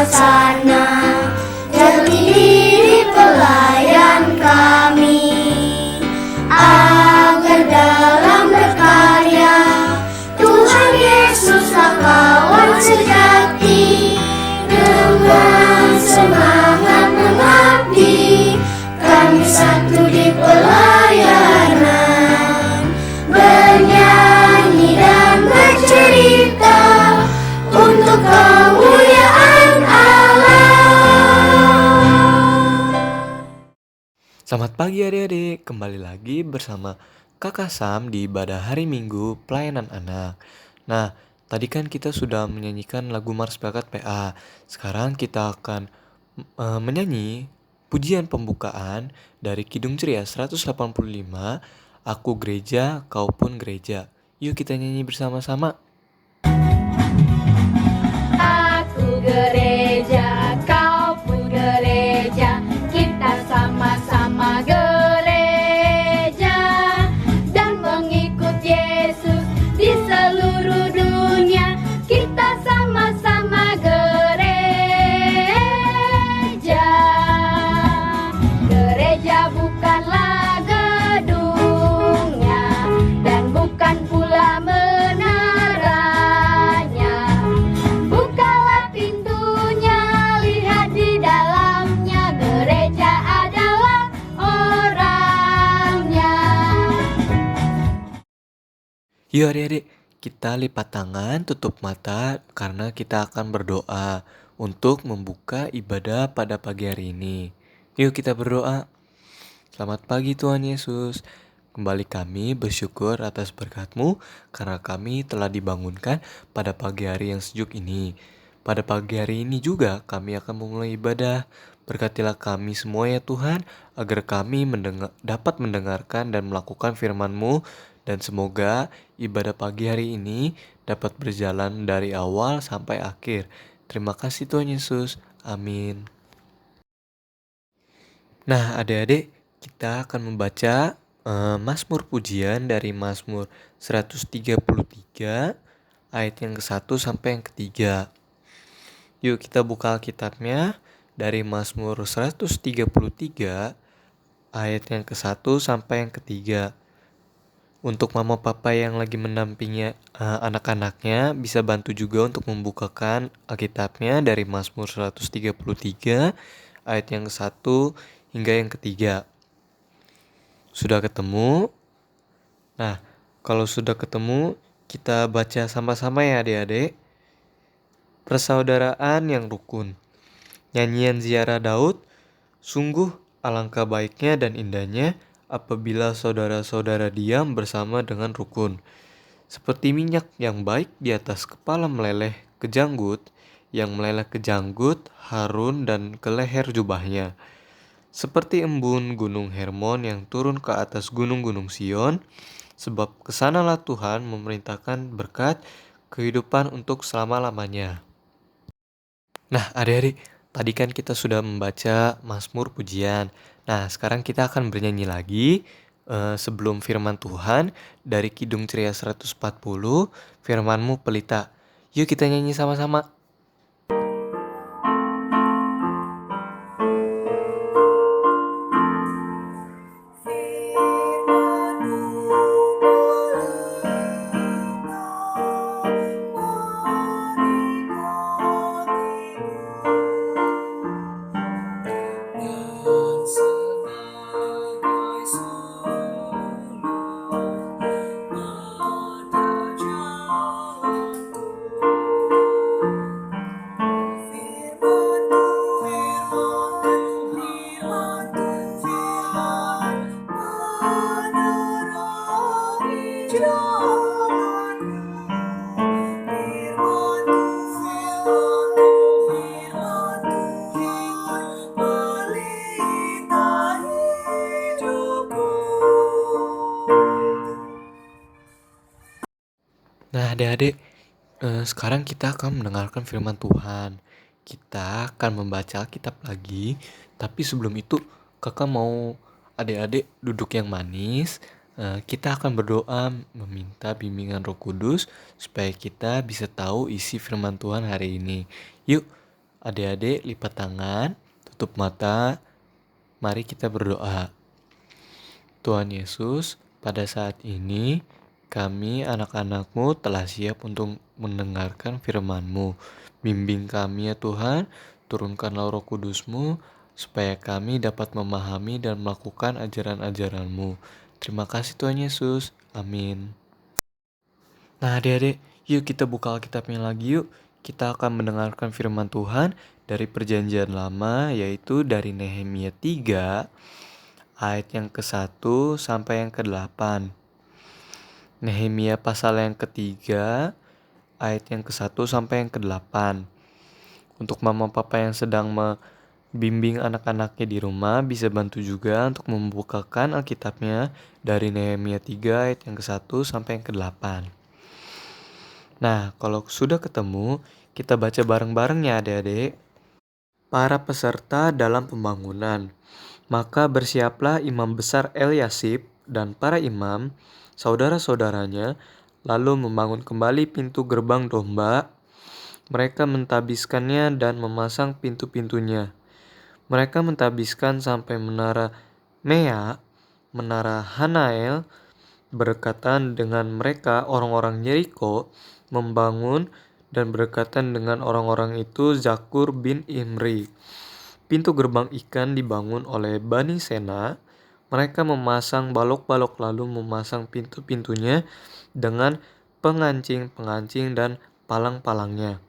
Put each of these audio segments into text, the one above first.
sana, jadi diri pelayan kami, agar dalam berkarya Tuhan Yesuslah kawan sejati. Dengan semangat mengabdi, kami satu di pelayanan, bernyanyi dan bercerita untuk kemuliaan Allah. Selamat pagi adik-adik, kembali lagi bersama Kakak Sam di ibadah hari Minggu pelayanan anak. Nah, tadi kan kita sudah menyanyikan lagu Mars Bakat PA. Sekarang kita akan menyanyi pujian pembukaan dari Kidung Ceria 185, Aku Gereja, Kau Pun Gereja. Yuk kita nyanyi bersama-sama. Aku gereja, kau pun gereja, kita sama-sama gereja dan mengikut Yesus di seluruh dunia. Kita sama-sama gereja. Gereja bukanlah gedungnya dan bukan pula menaranya. Bukalah pintunya, lihat di dalamnya, gereja adalah orangnya. Yuk adik-adik, kita lipat tangan, tutup mata karena kita akan berdoa untuk membuka ibadah pada pagi hari ini. Yuk kita berdoa. Selamat pagi Tuhan Yesus. Kembali kami bersyukur atas berkat-Mu karena kami telah dibangunkan pada pagi hari yang sejuk ini. Pada pagi hari ini juga kami akan memulai ibadah. Berkatilah kami semua ya Tuhan, agar kami dapat mendengarkan dan melakukan firman-Mu, dan semoga ibadah pagi hari ini dapat berjalan dari awal sampai akhir. Terima kasih Tuhan Yesus. Amin. Nah, adik-adik, kita akan membaca Mazmur pujian dari Mazmur 133 ayat yang ke-1 sampai yang ke-3. Yuk kita buka Alkitabnya dari Mazmur 133 ayat yang ke-1 sampai yang ke-3. Untuk mama papa yang lagi mendampingi anak-anaknya bisa bantu juga untuk membukakan Alkitabnya dari Mazmur 133 ayat yang ke-1 hingga yang ke-3. Sudah ketemu? Nah, kalau sudah ketemu, kita baca sama-sama ya adik-adik. Persaudaraan yang rukun. Nyanyian ziarah Daud, sungguh alangkah baiknya dan indahnya apabila saudara-saudara diam bersama dengan rukun. Seperti minyak yang baik di atas kepala meleleh ke janggut, yang meleleh ke janggut Harun dan ke leher jubahnya. Seperti embun gunung Hermon yang turun ke atas gunung-gunung Sion, sebab kesanalah Tuhan memerintahkan berkat kehidupan untuk selama-lamanya. Nah adik-adik, tadi kan kita sudah membaca Mazmur pujian. Nah sekarang kita akan bernyanyi lagi sebelum firman Tuhan dari Kidung Ceria 140, Firman-Mu Pelita. Yuk kita nyanyi sama-sama. Nah adik-adik, sekarang kita akan mendengarkan firman Tuhan. Kita akan membaca Alkitab lagi, tapi sebelum itu kakak mau adik-adik duduk yang manis. Kita akan berdoa meminta bimbingan Roh Kudus supaya kita bisa tahu isi firman Tuhan hari ini. Yuk, Adik-adik lipat tangan, tutup mata, mari kita berdoa. Tuhan Yesus, pada saat ini kami anak-anak-Mu telah siap untuk mendengarkan firman-Mu. Bimbing kami ya Tuhan, turunkanlah Roh Kudus-Mu supaya kami dapat memahami dan melakukan ajaran-ajaran-Mu. Terima kasih Tuhan Yesus. Amin. Nah adik-adik, yuk kita buka Alkitabnya lagi yuk. Kita akan mendengarkan firman Tuhan dari Perjanjian Lama, yaitu dari Nehemia 3 ayat yang ke-1 sampai yang ke-8. Nehemia pasal yang ketiga ayat yang ke-1 sampai yang ke-8. Untuk mama papa yang sedang membimbing anak-anaknya di rumah, bisa bantu juga untuk membukakan Alkitabnya dari Nehemia 3 ayat yang ke-1 sampai yang ke-8. Nah, kalau sudah ketemu, kita baca bareng-bareng ya adik-adik. Para peserta dalam pembangunan. Maka bersiaplah imam besar Eliasib dan para imam, saudara-saudaranya, lalu membangun kembali pintu gerbang domba. Mereka mentabiskannya dan memasang pintu-pintunya. Mereka mentabiskan sampai menara Mea, menara Hanael. Berdekatan dengan mereka orang-orang Yeriko membangun, dan berdekatan dengan orang-orang itu Zakur bin Imri. Pintu gerbang ikan dibangun oleh Bani Sena. Mereka memasang balok-balok lalu memasang pintu-pintunya dengan pengancing-pengancing dan palang-palangnya.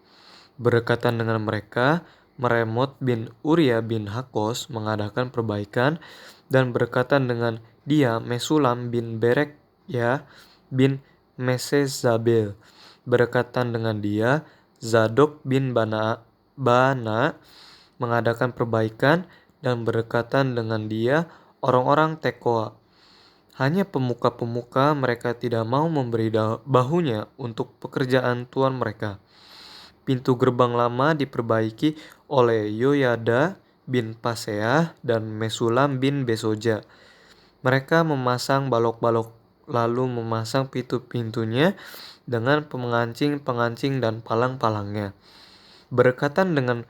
Berdekatan dengan mereka, Meremot bin Uria bin Hakos mengadakan perbaikan, dan berdekatan dengan dia Mesulam bin Berekya bin Mesezabel. Berdekatan dengan dia Zadok bin Bana mengadakan perbaikan, dan berdekatan dengan dia orang-orang Tekoa. Hanya pemuka-pemuka mereka tidak mau memberi bahunya untuk pekerjaan tuan mereka. Pintu gerbang lama diperbaiki oleh Yoyada bin Paseah dan Mesulam bin Besoja. Mereka memasang balok-balok lalu memasang pintu-pintunya dengan pengancing-pengancing dan palang-palangnya. Berdekatan dengan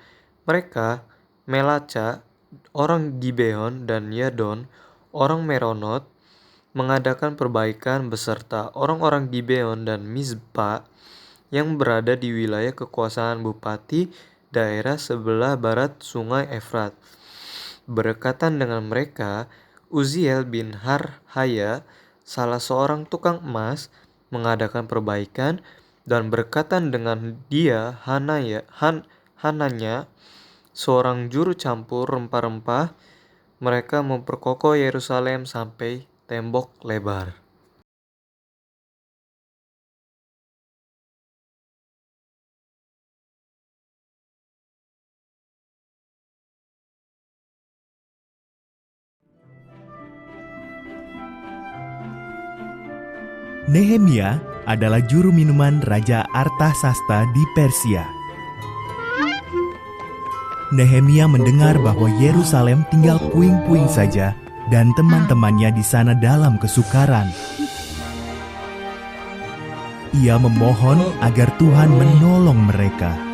mereka, Melaca, orang Gibeon, dan Yadon, orang Meronot, mengadakan perbaikan beserta orang-orang Gibeon dan Mizpa yang berada di wilayah kekuasaan bupati daerah sebelah barat sungai Efrat. Berdekatan dengan mereka, Uziel bin Harhaya, salah seorang tukang emas, mengadakan perbaikan, dan berdekatan dengan dia Hananya, seorang juru campur rempah-rempah. Mereka memperkokoh Yerusalem sampai tembok lebar. Nehemia adalah juru minuman Raja Artasasta di Persia. Nehemia mendengar bahwa Yerusalem tinggal puing-puing saja dan teman-temannya di sana dalam kesukaran. Ia memohon agar Tuhan menolong mereka.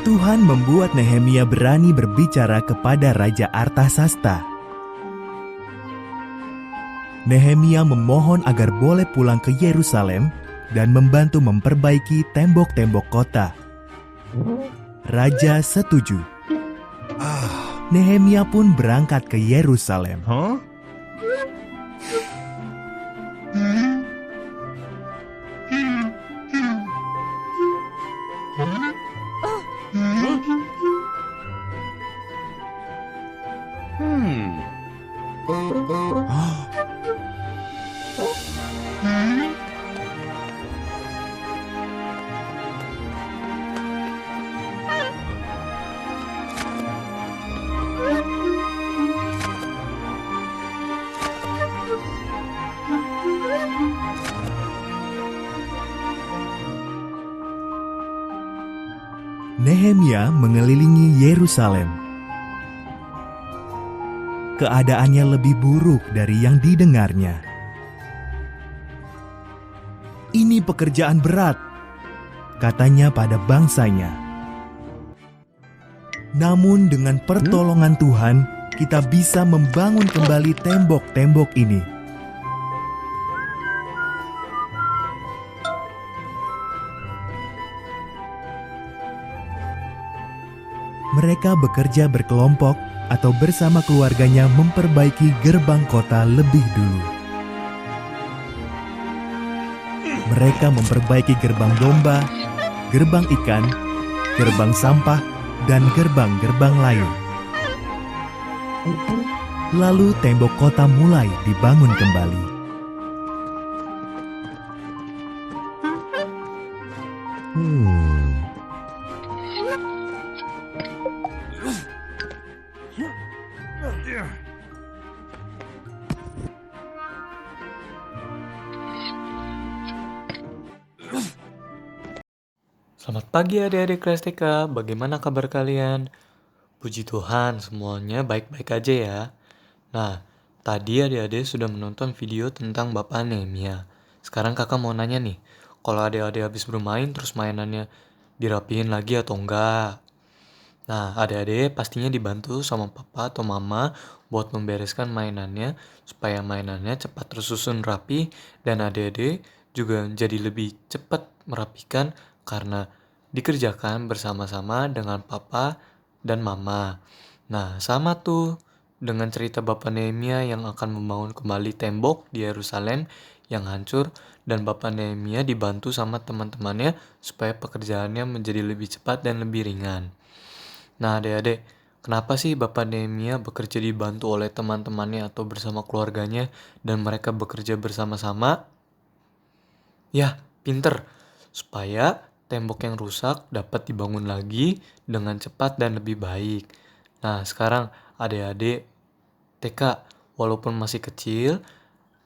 Tuhan membuat Nehemia berani berbicara kepada Raja Artasasta. Nehemia memohon agar boleh pulang ke Yerusalem dan membantu memperbaiki tembok-tembok kota. Raja setuju. Nehemia pun berangkat ke Yerusalem. Nehemia mengelilingi Yerusalem. keadaannya lebih buruk dari yang didengarnya. "Ini pekerjaan berat," katanya pada bangsanya. Namun dengan pertolongan Tuhan, kita bisa membangun kembali tembok-tembok ini. Mereka bekerja berkelompok atau bersama keluarganya memperbaiki gerbang kota lebih dulu. Mereka memperbaiki gerbang domba, gerbang ikan, gerbang sampah, dan gerbang-gerbang lain. Lalu tembok kota mulai dibangun kembali. Selamat pagi adik-adik kelas TK, bagaimana kabar kalian? Puji Tuhan semuanya baik-baik aja ya. Nah, tadi adik-adik sudah menonton video tentang Bapak Nehemia. Sekarang kakak mau nanya nih, kalau adik-adik habis bermain terus mainannya dirapihin lagi atau enggak? Nah, adik-adik pastinya dibantu sama papa atau mama buat membereskan mainannya supaya mainannya cepat tersusun rapi dan adik-adik juga jadi lebih cepat merapikan karena dikerjakan bersama-sama dengan papa dan mama. Nah, sama tuh dengan cerita Bapak Nehemia yang akan membangun kembali tembok di Yerusalem yang hancur dan Bapak Nehemia dibantu sama teman-temannya supaya pekerjaannya menjadi lebih cepat dan lebih ringan. Nah, adik-adik, kenapa sih Bapak Nehemia bekerja dibantu oleh teman-temannya atau bersama keluarganya dan mereka bekerja bersama-sama? Ya, pinter. Supaya tembok yang rusak dapat dibangun lagi dengan cepat dan lebih baik. Nah, sekarang adik-adik TK, walaupun masih kecil,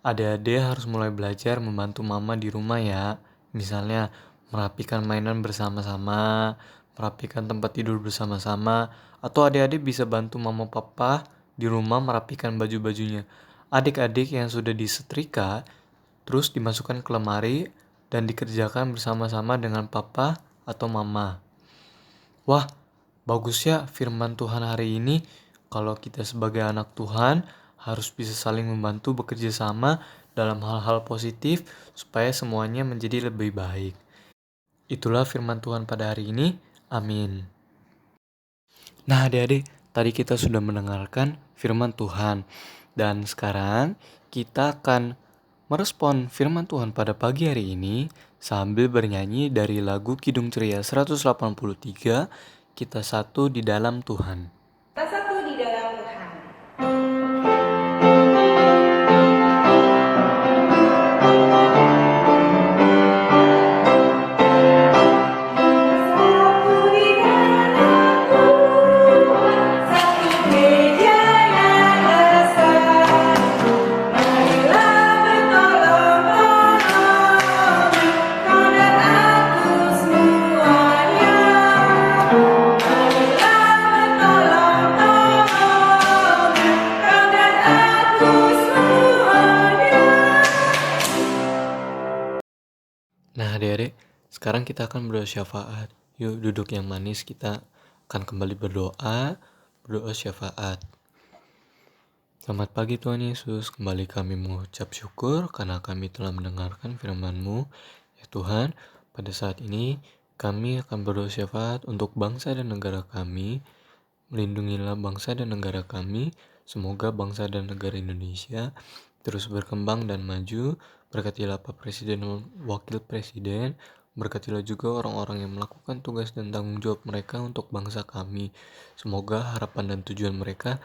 adik-adik harus mulai belajar membantu mama di rumah ya. Misalnya, merapikan mainan bersama-sama, merapikan tempat tidur bersama-sama, atau adik-adik bisa bantu mama papa di rumah merapikan baju-bajunya. Adik-adik yang sudah disetrika, terus dimasukkan ke lemari dan dikerjakan bersama-sama dengan papa atau mama. Wah, bagus ya firman Tuhan hari ini. Kalau kita sebagai anak Tuhan harus bisa saling membantu bekerja sama dalam hal-hal positif supaya semuanya menjadi lebih baik. Itulah firman Tuhan pada hari ini. Amin. Nah, adik-adik, tadi kita sudah mendengarkan firman Tuhan. Dan sekarang kita akan merespon firman Tuhan pada pagi hari ini sambil bernyanyi dari lagu Kidung Ceria 183, Kita Satu di Dalam Tuhan. Kita satu di dalam Tuhan. Satu di dalam Tuhan, satu gereja yang bersatu. Marilah bertolong-menolong, kau dan aku semuanya. Marilah bertolong-menolong, kau dan aku semuanya. Nah, adik-adik, sekarang kita akan berdoa syafaat. Yuk duduk yang manis, kita akan kembali berdoa syafaat. Selamat pagi Tuhan Yesus, kembali kami mengucap syukur karena kami telah mendengarkan firman-Mu. Ya Tuhan, pada saat ini kami akan berdoa syafaat untuk bangsa dan negara kami. Melindungilah bangsa dan negara kami. Semoga bangsa dan negara Indonesia terus berkembang dan maju. Berkatilah Pak Presiden dan Wakil Presiden. Berkatilah juga orang-orang yang melakukan tugas dan tanggung jawab mereka untuk bangsa kami. Semoga harapan dan tujuan mereka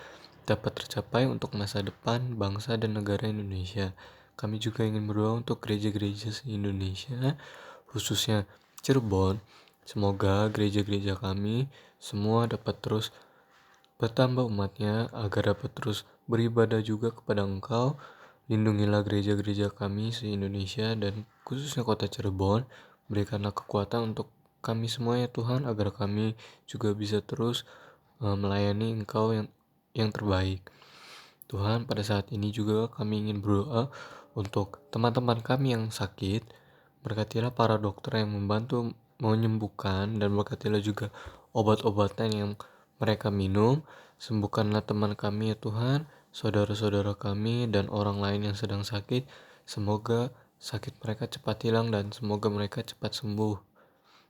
dapat tercapai untuk masa depan bangsa dan negara Indonesia. Kami juga ingin berdoa untuk gereja-gereja se-Indonesia, khususnya Cirebon. Semoga gereja-gereja kami semua dapat terus bertambah umatnya agar dapat terus beribadah juga kepada Engkau. Lindungilah gereja-gereja kami se-Indonesia dan khususnya kota Cirebon. Berikanlah kekuatan untuk kami semua ya Tuhan agar kami juga bisa terus melayani Engkau yang terbaik. Tuhan, pada saat ini juga kami ingin berdoa untuk teman-teman kami yang sakit. Berkatilah para dokter yang membantu menyembuhkan, dan berkatilah juga obat-obatan yang mereka minum. Sembuhkanlah teman kami ya Tuhan, saudara-saudara kami, dan orang lain yang sedang sakit. Semoga sakit mereka cepat hilang dan semoga mereka cepat sembuh.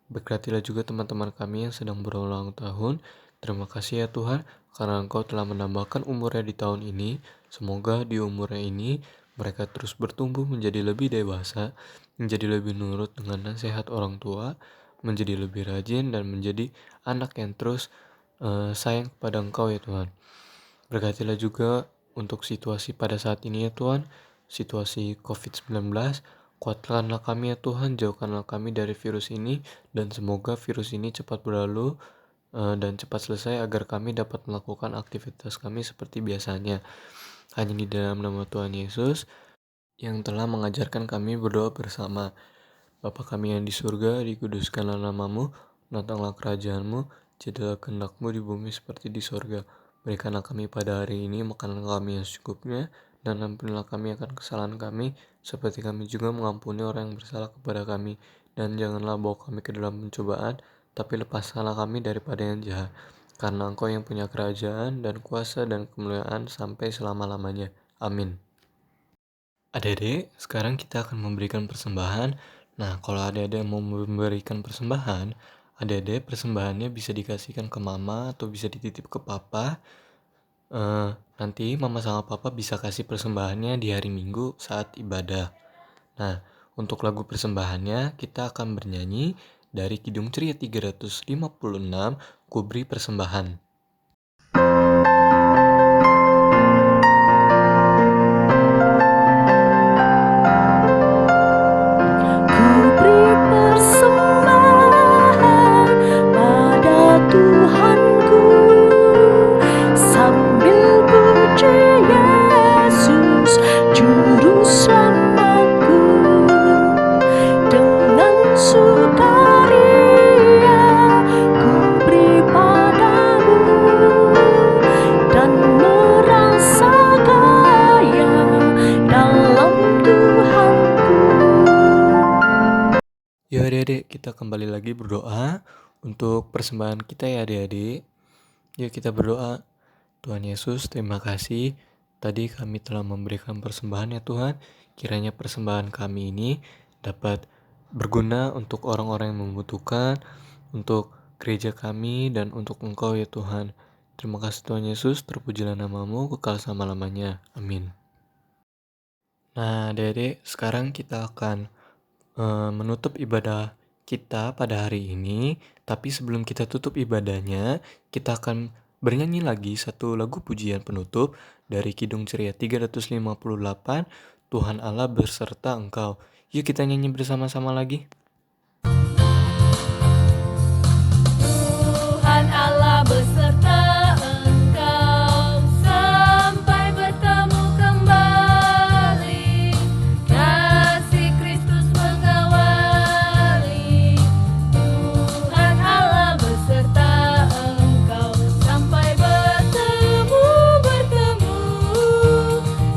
Berkatilah juga teman-teman kami yang sedang berulang tahun. Terima kasih ya Tuhan, karena Engkau telah menambahkan umurnya di tahun ini. Semoga di umurnya ini mereka terus bertumbuh menjadi lebih dewasa, menjadi lebih nurut dengan nasihat orang tua, menjadi lebih rajin, dan menjadi anak yang terus sayang kepada Engkau ya Tuhan. Berkatilah juga untuk situasi pada saat ini ya Tuhan, situasi COVID-19. Kuatkanlah kami ya Tuhan, jauhkanlah kami dari virus ini, dan semoga virus ini cepat berlalu dan cepat selesai agar kami dapat melakukan aktivitas kami seperti biasanya. Hanya di dalam nama Tuhan Yesus yang telah mengajarkan kami berdoa bersama. Bapa kami yang di surga, dikuduskanlah namamu, datanglah kerajaanmu, jadilah kehendak-mu di bumi seperti di surga. Berikanlah kami pada hari ini makanan kami yang secukupnya, dan ampunilah kami akan kesalahan kami, seperti kami juga mengampuni orang yang bersalah kepada kami. Dan janganlah bawa kami ke dalam pencobaan, tapi lepaskanlah kami daripada yang jahat. Karena Engkau yang punya kerajaan dan kuasa dan kemuliaan sampai selama-lamanya. Amin. Adik-adik, sekarang kita akan memberikan persembahan. Nah, kalau adik-adik mau memberikan persembahan, adik-adik persembahannya bisa dikasihkan ke mama atau bisa dititip ke papa. Nanti mama sama papa bisa kasih persembahannya di hari Minggu saat ibadah. Nah, untuk lagu persembahannya kita akan bernyanyi dari Kidung Ceria 356, Ku Beri Persembahan. Ku beri persembahan pada Tuhanku sambil puji Yesus Juru Selamatku, dengan sukaria ku beri padamu dan merasa kaya dalam Tuhanku. Ya adik-adik, kita kembali lagi berdoa untuk persembahan kita ya adik-adik. Yuk kita berdoa. Tuhan Yesus, terima kasih. Tadi kami telah memberikan persembahan ya Tuhan. Kiranya persembahan kami ini dapat berguna untuk orang-orang yang membutuhkan, untuk gereja kami, dan untuk Engkau ya Tuhan. Terima kasih Tuhan Yesus, terpujilah namamu, kekal selama-lamanya. Amin. Nah adik-adik, sekarang kita akan menutup ibadah kita pada hari ini. Tapi sebelum kita tutup ibadahnya, kita akan bernyanyi lagi satu lagu pujian penutup dari Kidung Ceria 358, Tuhan Allah beserta Engkau. Yuk kita nyanyi bersama-sama lagi. Tuhan Allah beserta engkau sampai bertemu kembali. Kasih Kristus mengawali. Tuhan Allah beserta engkau sampai bertemu,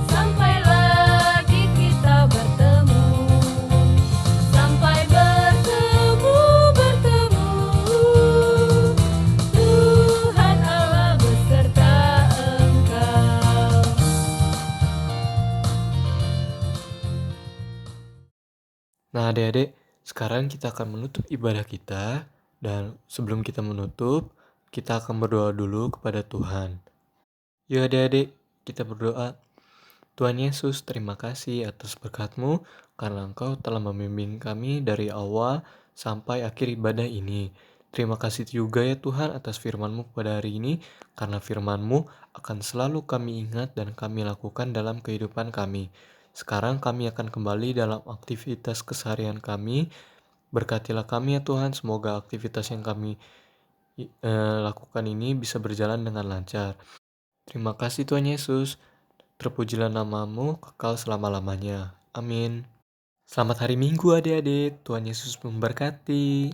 sampai lagi kita bertemu. Sampai bertemu, Tuhan Allah beserta engkau. Nah adik-adik, sekarang kita akan menutup ibadah kita. Dan sebelum kita menutup, kita akan berdoa dulu kepada Tuhan. Yuk adik-adik, kita berdoa. Tuhan Yesus, terima kasih atas berkat-Mu karena Engkau telah membimbing kami dari awal sampai akhir ibadah ini. Terima kasih juga ya Tuhan atas firman-Mu pada hari ini, karena firman-Mu akan selalu kami ingat dan kami lakukan dalam kehidupan kami. Sekarang kami akan kembali dalam aktivitas keseharian kami. Berkatilah kami ya Tuhan, semoga aktivitas yang kami lakukan ini bisa berjalan dengan lancar. Terima kasih Tuhan Yesus. Terpujilah namamu, kekal selama-lamanya. Amin. Selamat hari Minggu adik-adik. Tuhan Yesus memberkati.